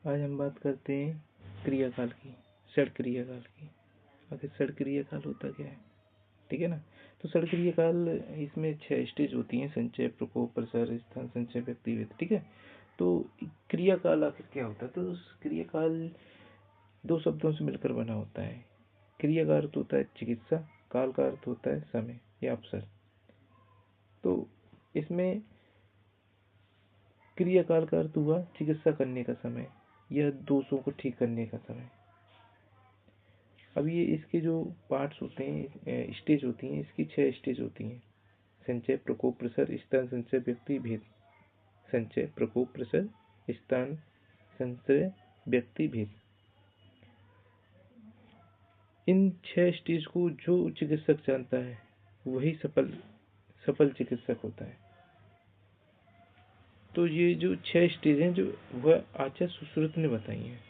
आज हम बात करते हैं क्रियाकाल की, षड क्रियाकाल की। आखिर षड क्रियाकाल होता क्या है, ठीक है ना। तो षड क्रियाकाल, इसमें 6 स्टेज होती हैं: संचय, प्रकोप, प्रसार, स्थान, संचय, व्यक्तिभेद। ठीक है। तो क्रियाकाल आखिर क्या होता है? तो क्रियाकाल 2 शब्दों से मिलकर बना होता है। क्रिया का अर्थ होता है चिकित्सा, काल का अर्थ होता है समय या अवसर। तो इसमें क्रियाकाल का अर्थ हुआ चिकित्सा करने का समय, यह दोषों को ठीक करने का समय। अब ये इसके जो पार्ट्स होते हैं, स्टेज होती हैं, इसकी 6 स्टेज होती हैं: संचय, प्रकोप, प्रसर, स्थान, संचय, व्यक्ति, भेद। संचय, प्रकोप, प्रसर, स्थान, संचय, व्यक्ति, भेद। इन 6 स्टेज को जो चिकित्सक जानता है वही सफल चिकित्सक होता है। तो ये जो 6 स्टेज हैं जो वह आचार्य सुश्रुत ने बताई हैं।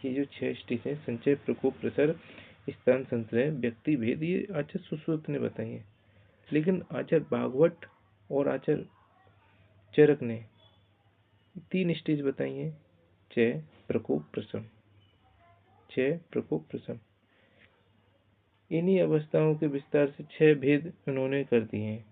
ये जो 6 स्टेज हैं, संचय, प्रकोप, प्रसर, स्थान, संचय, व्यक्ति, भेद, ये आचार्य सुश्रुत ने बताई हैं। लेकिन आचार्य भागवत और आचार्य चरक ने 3 स्टेज बताई हैं: चय, प्रकोप, प्रशम। चय, प्रकोप, प्रशम। इन्हीं अवस्थाओं के विस्तार से 6 भेद उन्होंने कर दिए हैं।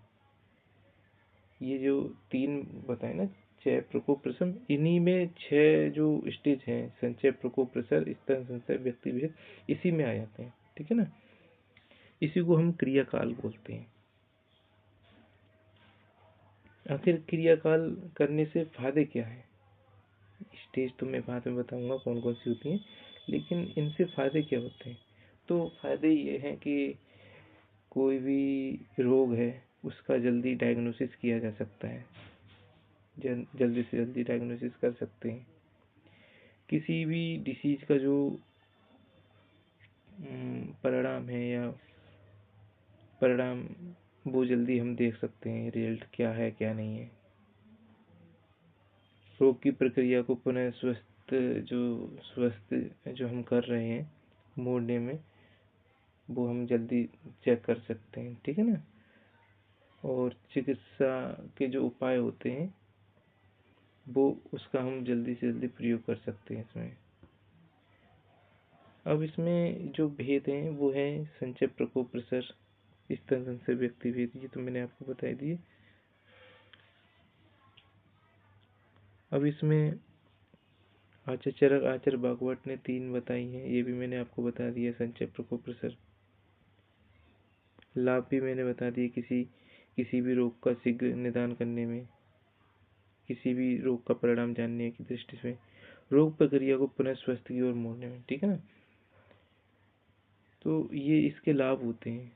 ये जो 3 बताए ना, चय, प्रकोप, प्रशम, इन्हीं में 6 जो स्टेज हैं, संचय, प्रकोप, प्रसर, स्थान, संचय, व्यक्ति, भेद, इसी में आ जाते हैं। ठीक है ना। इसी को हम क्रियाकाल बोलते हैं। आखिर क्रियाकाल करने से फायदे क्या है? स्टेज तो मैं बाद में बताऊंगा कौन कौन सी होती हैं, लेकिन इनसे फायदे क्या होते हैं? तो फायदे ये हैं कि कोई भी रोग है उसका जल्दी डायग्नोसिस किया जा सकता है, जल्दी से जल्दी डायग्नोसिस कर सकते हैं। किसी भी डिसीज का जो परिणाम है या परिणाम, वो जल्दी हम देख सकते हैं, रिजल्ट क्या है क्या नहीं है। रोग की प्रक्रिया को पुनः स्वस्थ जो हम कर रहे हैं मोड़ने में, वो हम जल्दी चेक कर सकते हैं। ठीक है ना। और चिकित्सा के जो उपाय होते हैं वो उसका हम जल्दी से जल्दी प्रयोग कर सकते हैं इसमें। अब इसमें जो भेद हैं वो है संचय, प्रकोप, प्रसर, स्थान, संचय, व्यक्ति, भेद। ये तो मैंने आपको बता दिए। अब इसमें आचार्य भागवत ने 3 बताई हैं, ये भी मैंने आपको बता दिया: संचय, प्रकोप, प्रसर। लाभ भी मैंने बता दिए किसी भी रोग का शीघ्र निदान करने में, किसी भी रोग का परिणाम जानने की दृष्टि से, रोग प्रक्रिया को पुनः स्वस्थ की ओर मोड़ने में। ठीक है ना। तो ये इसके लाभ होते हैं।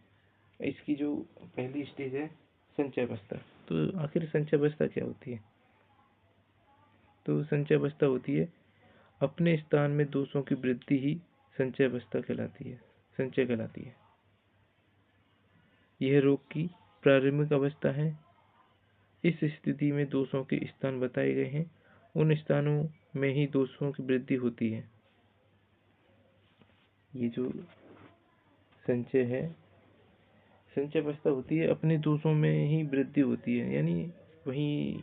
इसकी जो पहली स्टेज है संचय अवस्था। तो आखिर संचय अवस्था क्या होती है? तो संचय अवस्था होती है अपने स्थान में दोषों की वृद्धि ही संचय अवस्था कहलाती है, संचय कहलाती है। यह रोग की प्रारंभिक अवस्था है। इस स्थिति में दोषों के स्थान बताए गए हैं, उन स्थानों में ही दोषों की वृद्धि होती है। ये जो संचय है, संचय अवस्था होती है अपने दोषों में ही वृद्धि होती है, यानी वहीं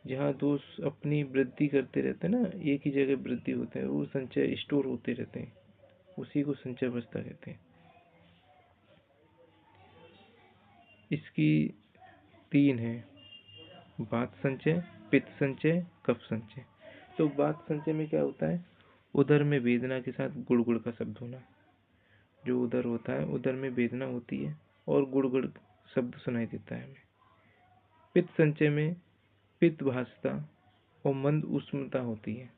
जहाँ दोष अपनी वृद्धि करते रहते हैं ना, एक ही जगह वृद्धि होते हैं, वो संचय स्टोर होते रहते हैं, उसी को संचय अवस्था कहते हैं। इसकी 3 है: वात संचय, पित्त संचय, कफ संचय। तो वात संचय में क्या होता है? उदर में वेदना के साथ गुड़गुड़ का शब्द होना। जो उदर होता है, उदर में वेदना होती है और गुड़गुड़ शब्द सुनाई देता है हमें। पित्त संचय में पित्त भासता और मंद उष्णता होती है।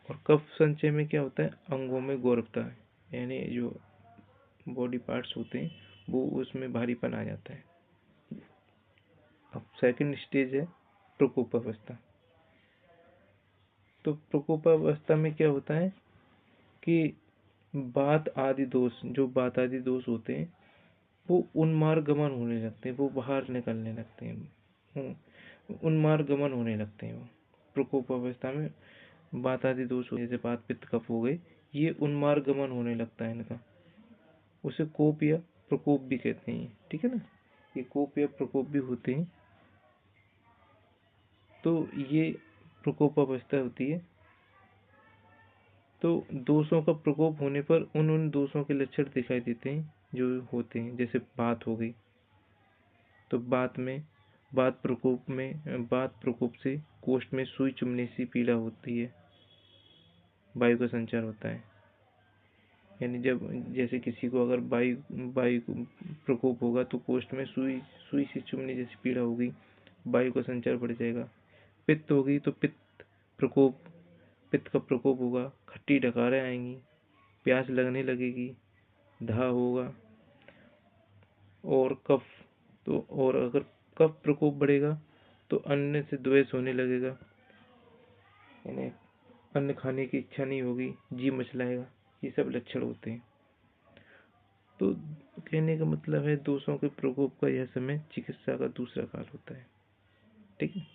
और कफ संचय में क्या होता है? अंगों में गौरवता है, यानी जो बॉडी पार्ट्स होते हैं वो उसमें भारीपन आ जाता है। अब सेकंड स्टेज है प्रकोप अवस्था। तो प्रकोप अवस्था में क्या होता है कि बात आदि दोष होते हैं वो उन्मार्ग गमन होने लगते हैं, वो बाहर निकलने लगते हैं, उन्मार्ग गमन होने लगते हैं। वो प्रकोप अवस्था में बात आदि दोष, जैसे बात, पित्त, कफ हो गए, ये उन्मार्ग गमन होने लगता है इनका। उसे कोप या प्रकोप भी कहते हैं। ठीक है ना। ये कोप या प्रकोप भी होते हैं। तो ये प्रकोपावस्था होती है। तो दोषों का प्रकोप होने पर उन दोषों के लक्षण दिखाई देते हैं जो होते हैं। जैसे बात हो गई, तो बात प्रकोप से कोष्ठ में सुई चुभने सी पीड़ा होती है, वायु का संचार होता है। यानी जब जैसे किसी को अगर वायु प्रकोप होगा तो कोष्ठ में सुई से चुभने जैसी पीड़ा होगी, वायु का संचार बढ़ जाएगा। पित्त होगी तो पित्त का प्रकोप होगा, खट्टी डकारें आएंगी, प्यास लगने लगेगी, धा होगा। और कफ, तो और अगर कफ प्रकोप बढ़ेगा तो अन्न से द्वेष होने लगेगा, यानी अन्न खाने की इच्छा नहीं होगी, जी मचलाएगा। ये सब लक्षण होते हैं। तो कहने का मतलब है दोषों के प्रकोप का यह समय चिकित्सा का दूसरा काल होता है। ठीक है।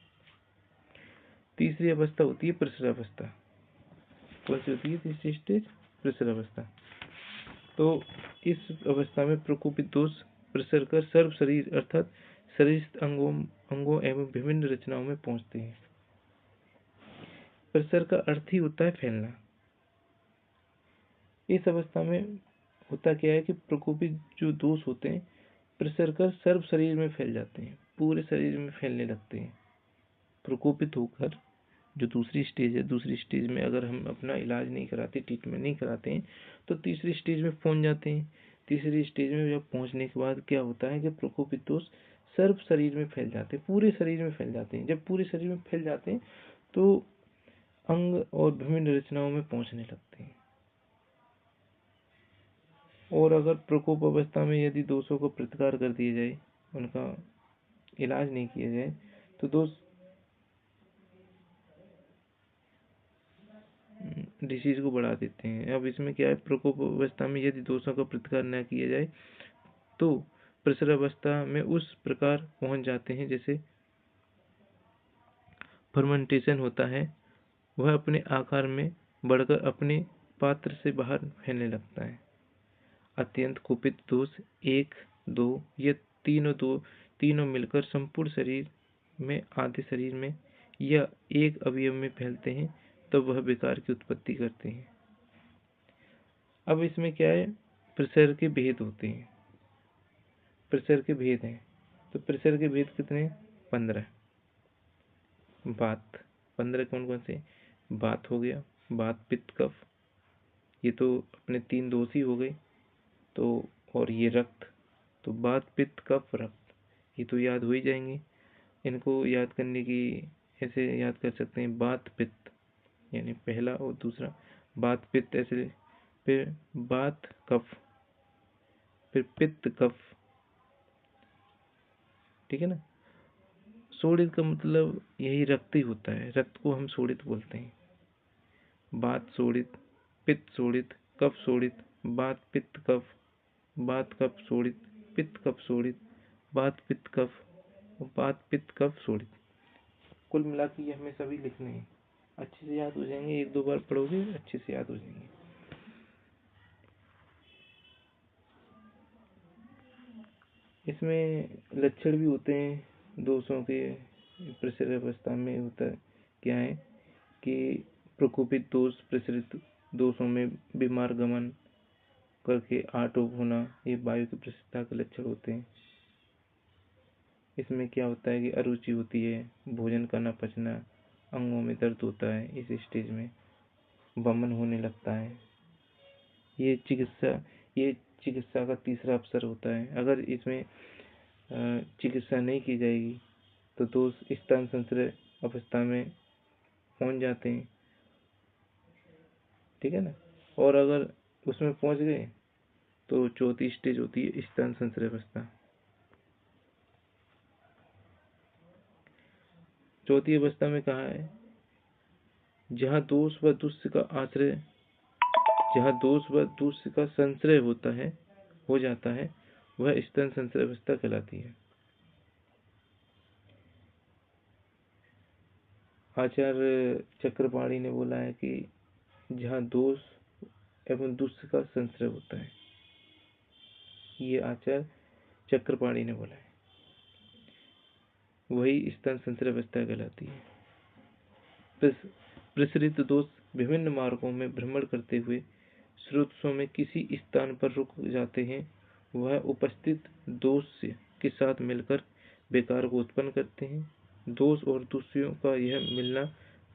तीसरी अवस्था होती है प्रसरावस्था। कौन सी होती है तीसरी स्टेज? प्रसरावस्था। तो इस अवस्था में प्रकोपित दोष प्रसर कर सर्व शरीर अर्थात शरीर अंगों एवं विभिन्न रचनाओं में पहुंचते हैं। प्रसर का अर्थ ही होता है फैलना। इस अवस्था में होता क्या है कि प्रकोपित जो दोष होते हैं प्रसर कर सर्व शरीर में फैल जाते हैं, पूरे शरीर में फैलने लगते हैं। प्रकोपित होकर जो दूसरी स्टेज है, दूसरी स्टेज में अगर हम अपना इलाज नहीं कराते, ट्रीटमेंट नहीं कराते हैं, तो तीसरी स्टेज में पहुंच जाते हैं। तीसरी स्टेज में जब पहुंचने के बाद क्या होता है कि प्रकोपित दोष सर्व शरीर में फैल जाते हैं, पूरे शरीर में फैल जाते हैं। जब पूरे शरीर में फैल जाते हैं तो अंग और विभिन्न रचनाओं में पहुंचने लगते हैं। और अगर प्रकोप अवस्था में यदि दोषों को प्रतिकार कर दिया जाए, उनका इलाज नहीं किया जाए, तो दोष डिसीज को बढ़ा देते हैं। अब इसमें क्या है, प्रकोप अवस्था में यदि दोषों का प्रतिकार न किया जाए तो प्रसर अवस्था में उस प्रकार पहुंच जाते हैं जैसे फर्मेंटेशन होता है, वह अपने आकार में बढ़कर अपने पात्र से बाहर फैलने लगता है। अत्यंत कुपित दोष 1, 2 ये तीनों मिलकर संपूर्ण शरीर में, आधे शरीर में या एक अवयव में फैलते हैं, तब वह विकार की उत्पत्ति करते हैं। अब इसमें क्या है, प्रसर के भेद होते हैं। प्रसर के भेद हैं, तो प्रसर के भेद कितने? 15। बात 15 कौन कौन से? बात हो गया, बात पित्त कफ, ये तो अपने 3 दोष ही हो गए। तो और ये रक्त, तो बात पित्त कफ रक्त, ये तो याद हो ही जाएंगे। इनको याद करने की ऐसे याद कर सकते हैं, बात पित्त यानी पहला और दूसरा, बात पित्त ऐसे, फिर बात कफ, फिर पित्त कफ। ठीक है ना। शोणित का मतलब यही रक्त ही होता है, रक्त को हम शोणित बोलते हैं। बात शोणित, पित्त शोणित, कफ शोणित, बात पित्त कफ, बात कफ शोणित, पित्त कफ शोणित, बात पित्त कफ, बात पित्त कफ शोणित। कुल मिला के ये हमें सभी लिखने हैं, अच्छे से याद हो जाएंगे। 1-2 बार पढ़ोगे अच्छे से याद हो जाएंगे। इसमें लक्षण भी होते हैं दोषों के। प्रसर अवस्था में होता है क्या है कि प्रकोपित दोष प्रसरित दोषों में बीमार गमन करके आटोप होना, ये वायु की प्रसरता के लक्षण होते हैं। इसमें क्या होता है कि अरुचि होती है, भोजन का न पचना, अंगों में दर्द होता है, इस स्टेज में वमन होने लगता है। ये चिकित्सा का तीसरा अवसर होता है। अगर इसमें चिकित्सा नहीं की जाएगी तो दोष स्तन संचय अवस्था में पहुंच जाते हैं। ठीक है ना। और अगर उसमें पहुंच गए तो चौथी स्टेज होती है स्तन संचय अवस्था। चौथी अवस्था में कहा है, जहाँ दोष व दुष्य का संश्रय हो जाता है, वह स्तन संचय अवस्था कहलाती है। आचार्य चक्रपाणी ने बोला है कि जहाँ दोष एवं दुष्य का संश्रय होता है, ये आचार्य चक्रपाणी ने बोला है, वही स्तन संचय अवस्था कहलाती है। प्रसरित दोष विभिन्न मार्गों में भ्रमण करते हुए स्रोतों में किसी स्थान पर रुक जाते हैं। वह उपस्थित दोष के साथ मिलकर विकार को उत्पन्न करते हैं। दोष और दूषियों का यह मिलना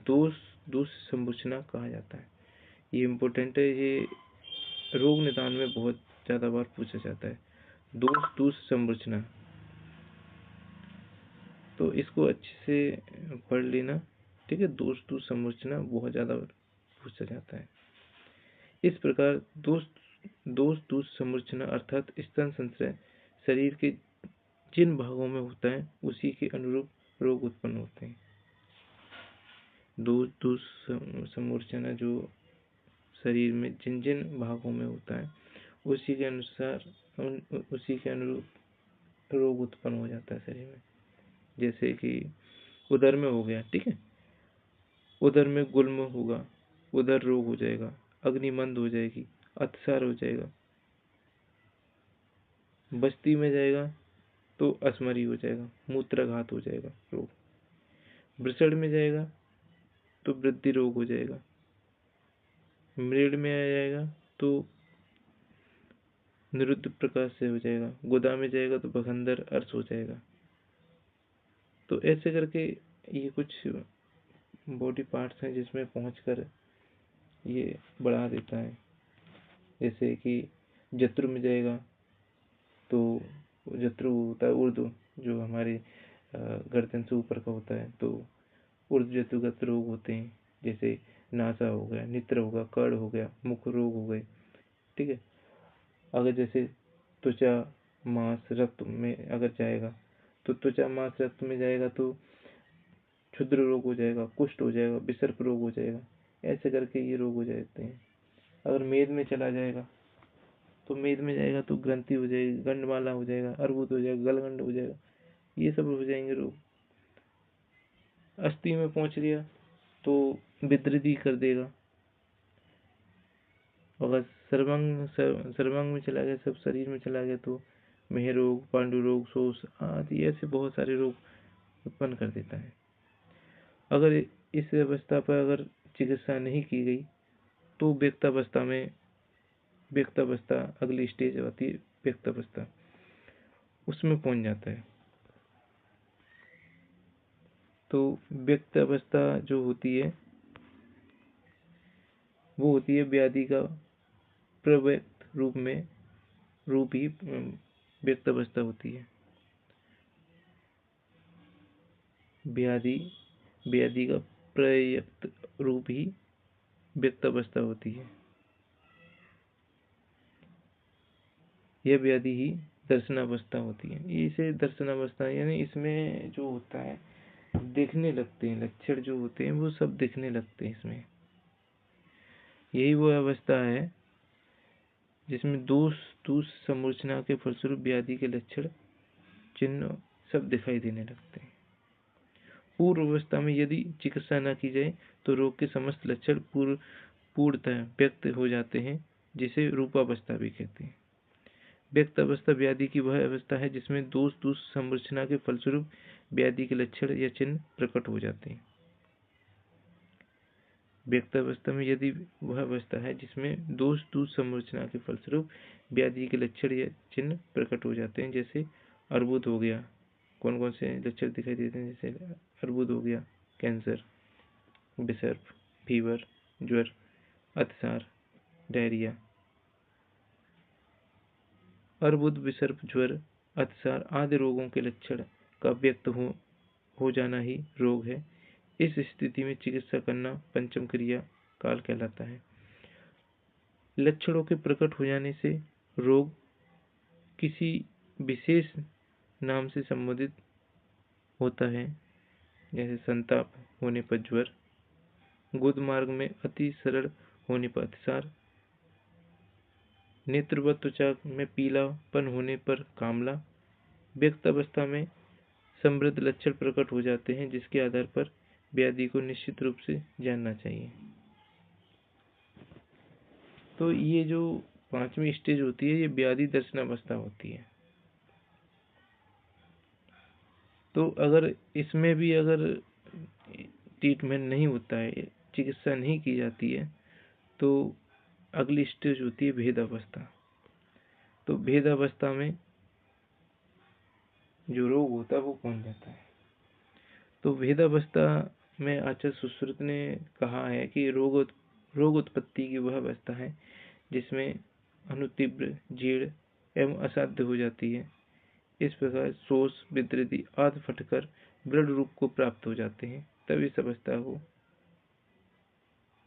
दोष दूषित संरचना कहा जाता है। ये इम्पोर्टेंट है, ये रोग निदान में बहुत ज़्यादा बार पूछा जाता है, दोष दूषित संरचना। तो इसको अच्छे से पढ़ लेना, ठीक है। दोष दूषित संरचना बहुत ज़्यादा पूछा जाता है। इस प्रकार दोष दूषित संरचना अर्थात स्तन संचय शरीर के जिन भागों में होता है उसी के अनुरूप रोग उत्पन्न होते हैं। दोष दूषित संरचना जो शरीर में जिन जिन भागों में होता है उसी के अनुरूप रोग उत्पन्न हो जाता है शरीर में। जैसे कि उदर में हो गया, ठीक है, उदर में गुल्म होगा, उदर रोग हो जाएगा, अग्निमंद हो जाएगी, अतिसार हो जाएगा। बस्ती में जाएगा तो असमरी हो जाएगा, मूत्राघात हो जाएगा रोग। वृषण में जाएगा तो वृद्धि रोग हो जाएगा। मृड में आ जाएगा तो निरुद्ध प्रकाश से हो जाएगा। गुदा में जाएगा तो बखंदर अर्श हो जाएगा। तो ऐसे करके ये कुछ बॉडी पार्ट्स हैं जिसमें पहुंचकर ये बढ़ा देता है। जैसे कि जत्रु में जाएगा तो जत्रु होता है उर्दू, जो हमारे गर्दन से ऊपर का होता है, तो उर्द जत्रुगत रोग होते हैं। जैसे नासा हो गया, नेत्र होगा, कर्ण हो गया, मुख रोग हो गए, ठीक है। अगर जैसे त्वचा मांस रक्त में अगर जाएगा तो त्वचा मांस रक्त में जाएगा तो क्षुद्र रोग हो जाएगा, कुष्ठ हो जाएगा, विसर्प रोग हो जाएगा। ऐसे करके ये रोग हो जाते हैं। अगर मेद में चला जाएगा तो मेद में जाएगा तो ग्रंथि हो जाएगी, गंडमाला हो जाएगा, अर्बुद हो जाएगा, गलगंड हो जाएगा, ये सब हो जाएंगे रोग। अस्थि में पहुंच गया तो विद्रदी कर देगा। अगर सर्वांग में चला गया, सब शरीर में चला गया तो मेह रोग, पांडु रोग, शोष आदि ऐसे बहुत सारे रोग उत्पन्न कर देता है। अगर इस अवस्था पर अगर चिकित्सा नहीं की गई तो व्यक्तावस्था अगली स्टेज आती है, व्यक्तावस्था, उसमें पहुंच जाता है। तो व्यक्तावस्था जो होती है वो होती है व्याधि का प्रव्यक्त रूप ही व्यक्तावस्था होती है। व्याधि का प्रव्यक्त रूप ही व्यक्तावस्था होती है। यह व्याधि ही दर्शनावस्था होती है। इसे दर्शनावस्था यानी इसमें जो होता है देखने लगते हैं, लक्षण जो होते हैं वो सब दिखने लगते हैं इसमें। यही वो अवस्था है जिसमें दोष समूर्छना के फलस्वरूप व्याधि के लक्षण चिन्ह सब दिखाई देने लगते हैं। पूर्व अवस्था में यदि चिकित्सा न की जाए तो रोग के समस्त लक्षण पूर्णतः व्यक्त हो जाते हैं, जिसे रूपावस्था भी कहते हैं। व्यक्त अवस्था व्याधि की वह अवस्था है जिसमें दोष संरचना के फलस्वरूप व्याधि के लक्षण या चिन्ह प्रकट हो जाते हैं। व्यक्त अवस्था में यदि वह अवस्था है जिसमें दोष संरचना के फलस्वरूप व्याधि के लक्षण या चिन्ह प्रकट हो जाते हैं। जैसे अर्बुद हो गया, कौन कौन से लक्षण दिखाई देते हैं? जैसे अर्बुद हो गया, कैंसर, विसर्प, फीवर, ज्वर, अतिसार, डायरिया। अर्बुद, विसर्प, ज्वर, अतिसार आदि रोगों के लक्षण का व्यक्त हो जाना ही रोग है। इस स्थिति में चिकित्सा करना पंचम क्रिया काल कहलाता है। लक्षणों के प्रकट हो जाने से रोग किसी विशेष नाम से संबोधित होता है। जैसे संताप होने पर ज्वर, गुद मार्ग में अति सरल होने पर अतिसार, नेत्र व त्वचा में पीलापन होने पर कामला। व्यक्त अवस्था में समृद्ध लक्षण प्रकट हो जाते हैं, जिसके आधार पर व्याधि को निश्चित रूप से जानना चाहिए। तो ये जो पांचवी स्टेज होती है ये व्याधि दर्शनावस्था होती है। तो अगर इसमें भी अगर ट्रीटमेंट नहीं होता है, चिकित्सा नहीं की जाती है, तो अगली स्टेज होती है भेदावस्था। तो भेदावस्था में जो रोग होता है वो पहुंच जाता है। तो भेदावस्था में आचार्य सुश्रुत ने कहा है कि रोग उत्पत्ति की वह अवस्था है जिसमें अनुतीव्र, जीर्ण एवं असाध्य हो जाती है। इस प्रकार शोष, विद्रति आदि फटकर दृढ़ रूप को प्राप्त हो जाते हैं, तब इस अवस्था को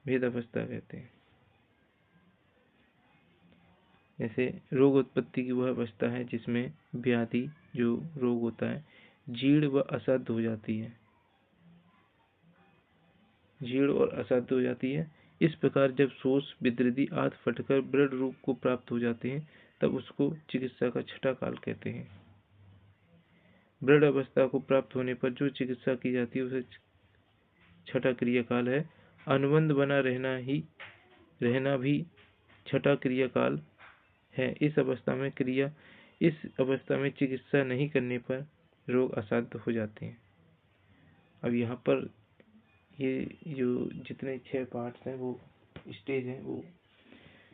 भेदावस्था कहते हैं। जैसे रोग उत्पत्ति की वह अवस्था है जिसमें व्याधि जो रोग होता है जीर्ण व असाध्य हो जाती है, जीर्ण और असाध्य हो जाती है। इस प्रकार जब शोष, विद्रति आदि फटकर दृढ़ रूप को प्राप्त हो जाते हैं, तब उसको चिकित्सा का छठा काल कहते हैं। दृढ़ अवस्था को प्राप्त होने पर जो चिकित्सा की जाती है उसे छठा क्रियाकाल है। अनुबंध बना रहना भी छठा क्रियाकाल है। इस अवस्था में चिकित्सा नहीं करने पर रोग असाध्य हो जाते हैं। अब यहाँ पर ये जो जितने 6 पार्ट्स हैं वो स्टेज हैं वो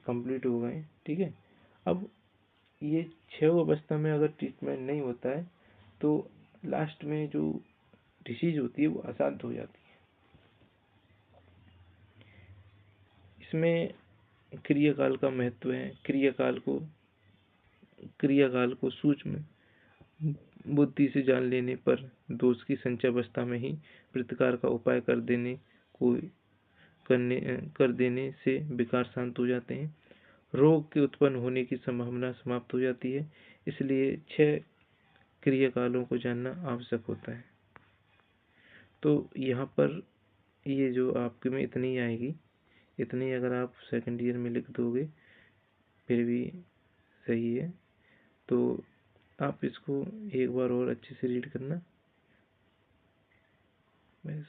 कंप्लीट हो गए। ठीक है, अब ये 6 अवस्था में अगर ट्रीटमेंट नहीं होता है तो लास्ट में जो डिसीज होती है वो असाध्य हो जाती है। इसमें क्रियाकाल का महत्व है। क्रियाकाल को सूक्ष्म बुद्धि से जान लेने पर दोष की संचयावस्था में ही प्रतिकार का उपाय कर देने से विकार शांत हो जाते हैं, रोग के उत्पन्न होने की संभावना समाप्त हो जाती है। इसलिए 6 क्रियाकालों को जानना आवश्यक होता है। तो यहाँ पर ये जो आपके में इतनी आएगी, इतनी अगर आप सेकंड ईयर में लिख दोगे फिर भी सही है। तो आप इसको एक बार और अच्छे से रीड करना बस।